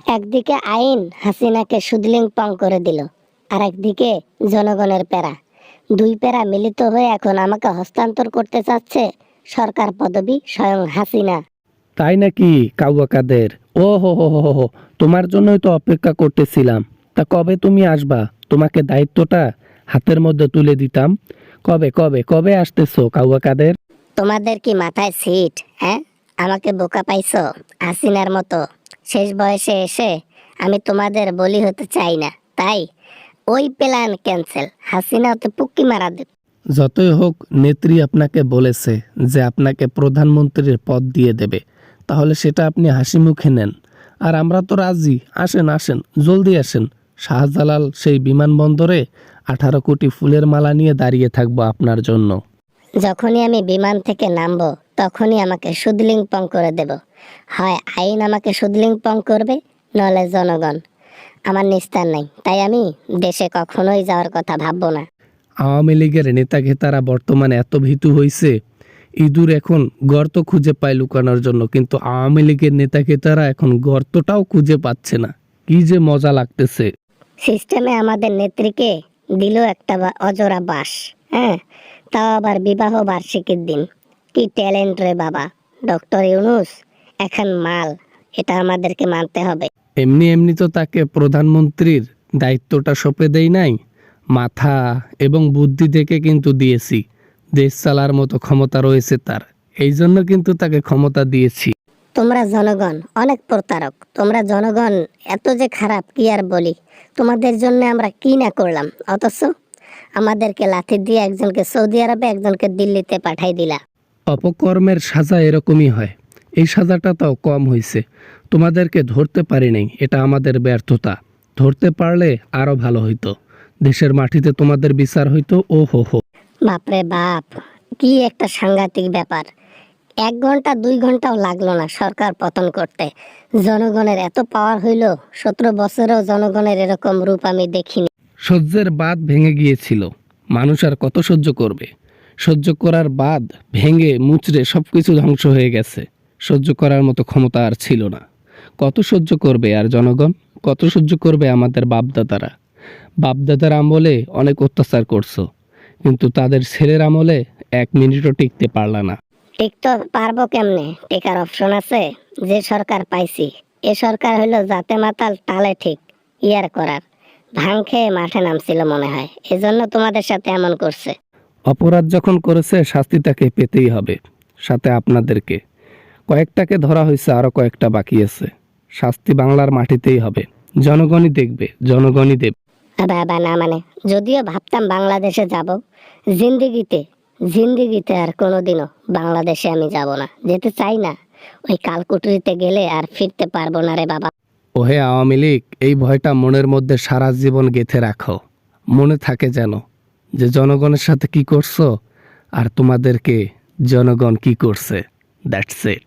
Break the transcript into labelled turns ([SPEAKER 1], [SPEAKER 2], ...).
[SPEAKER 1] একদিকে আইন হাসিনাকে সুদলিং পং করে দিল, আর একদিকে জনগণের প্যারা। দুই প্যারা মিলিত হয়ে এখন আমাকে হস্তান্তর করতে চাচ্ছে সরকার পদবি স্বয়ং হাসিনা।
[SPEAKER 2] তাই নাকি কাউয়া কাদের? ও হো হো হো হো, তোমার জন্যই তো অপেক্ষা করতেছিলাম। তা কবে তুমি আসবা? তোমাকে দায়িত্বটা হাতের মধ্যে তুলে দিতাম। কবে কবে কবে আসতেছো কাউয়া কাদের?
[SPEAKER 1] তোমাদের কি মাথায় সিট? হ্যাঁ, আমাকে বোকা পাইছো? হাসিনার মতো শেষ বয়সে এসে আমি তোমাদের বলি হতে চাই না, তাই ওই প্ল্যান ক্যান্সেল। হাসিনা তো পুক্কি মারা দেবে।
[SPEAKER 2] যতই হোক নেত্রী আপনাকে বলেছে যে আপনাকে প্রধানমন্ত্রীর পদ দিয়ে দেবে, তাহলে সেটা আপনি হাসি মুখে নেন। আর আমরা তো রাজি। আসেন আসেন, জলদি আসেন। শাহজালাল সেই বিমানবন্দরে 18 কোটি ফুলের মালা নিয়ে দাঁড়িয়ে থাকবো আপনার জন্য।
[SPEAKER 1] যখনই আমি বিমান থেকে নামবো তখনই আমাকে সুদলিং পং করে দেব। হয় আইন আমাকে সুদলিং পং করবে, নলে জনগণ। আমার নিস্তার নাই, তাই আমি দেশে কখনোই যাওয়ার কথা ভাববো না।
[SPEAKER 2] আওয়ামী লীগের নেতাঘেতারা বর্তমানে এত ভীতু হইছে, ইঁদুর এখন গর্ত খুঁজে পায় লুকানোর জন্য, কিন্তু আওয়ামী লীগের নেতাঘেতারা এখন গর্তটাও খুঁজে পাচ্ছে না। কি যে মজা লাগতেছে।
[SPEAKER 1] সিস্টেমে আমাদের নেত্রীকে দিল একটা অজোড়া বাস। হ্যাঁ, তাও আবার বিবাহ বার্ষিকীর দিন। কি ট্যালেন্ট রে বাবা! ডক্টর ইউনূস এখন মাল, এটা আমাদেরকে মানতে হবে।
[SPEAKER 2] এমনি এমনি তো তাকে প্রধানমন্ত্রীর দায়িত্বটা সঁপে দেই নাই, মাথা এবং বুদ্ধি থেকে কিন্তু দিয়েছি। দেশ চালার মতো ক্ষমতা রয়েছে তার, এই জন্য কিন্তু তাকে ক্ষমতা দিয়েছি।
[SPEAKER 1] তোমরা জনগণ অনেক প্রতারক। তোমরা জনগণ এত যে খারাপ কি আর বলি। তোমাদের জন্য আমরা কি না করলাম, অথচ আমাদেরকে লাথি দিয়ে একজনকে সৌদি আরবে, একজনকে দিল্লিতে পাঠাই দিলা।
[SPEAKER 2] অপকর্মের সাজা এরকমই হয়। এই সাজাটা তাও কম হয়েছে। তোমাদেরকে ধরতে পারি নাই, এটা আমাদের ব্যর্থতা। ধরতে পারলে আরো ভালো হইতো। দেশের মাটিতে তোমাদের বিচার হইতো। ও হো হো।
[SPEAKER 1] বাপরে বাপ, কি একটা সাংঘাতিক ব্যাপার! 1 ঘন্টা 2 ঘন্টাও লাগলো না সরকার পতন করতে। জনগণের এত পাওয়ার হইল, 17 বছরেও জনগণের এরকম রূপ আমি দেখিনি।
[SPEAKER 2] সহ্যের বাঁধ ভেঙে গিয়েছিল। মানুষ আর কত সহ্য করবে? সহ্য করার বাঁধ ভেঙে মুচড়ে সবকিছু ধ্বংস হয়ে গেছে। সহ্য করার মতো ক্ষমতা আর ছিল না। কত সহ্য করবে আর জনগণ? কত সহ্য করবে আমাদের বাপদাদারা? বাপদাদার আমলে অনেক অত্যাচার করছো, কিন্তু তাদের ছেলের আমলে 1 মিনিটও টিকতে পারলা না।
[SPEAKER 1] ঠিক তো পারবো কেমনে? টেকার অপশন আছে? যে সরকার পাইছি, এ সরকার হইলো জাতে মাতাল তালে ঠিক ইয়ার করার। ভাং খেয়ে মাঠে নামছিল মনে হয়, এজন্য তোমাদের সাথে এমন করছে।
[SPEAKER 2] অপরাধ যখন করেছে শাস্তি তাকে পেতেই হবে। সাথে আপনাদেরকে কয়েকটাকে ধরা হয়েছে, আরো কয়েকটা বাকি আছে। শাস্তি বাংলার মাটিতেই হবে। জনগণই দেখবে, জনগণই দেবে।
[SPEAKER 1] বাবা না মানে, যদিও ভাবতাম বাংলাদেশে যাব, জিন্দিগিতে জিন্দিগিতে আর কোনোদিনও বাংলাদেশে আমি যাব না, যেতে চাই না। ওই কালকুটুরিতে গেলে আর ফিরতে পারবো না রে বাবা।
[SPEAKER 2] ওহে আওয়ামী লীগ, এই ভয়টা মনের মধ্যে সারা জীবন গেঁথে রাখো। মনে থাকে যেন যে জনগণের সাথে কি করছো আর তোমাদেরকে জনগণ কি করছে। That's it.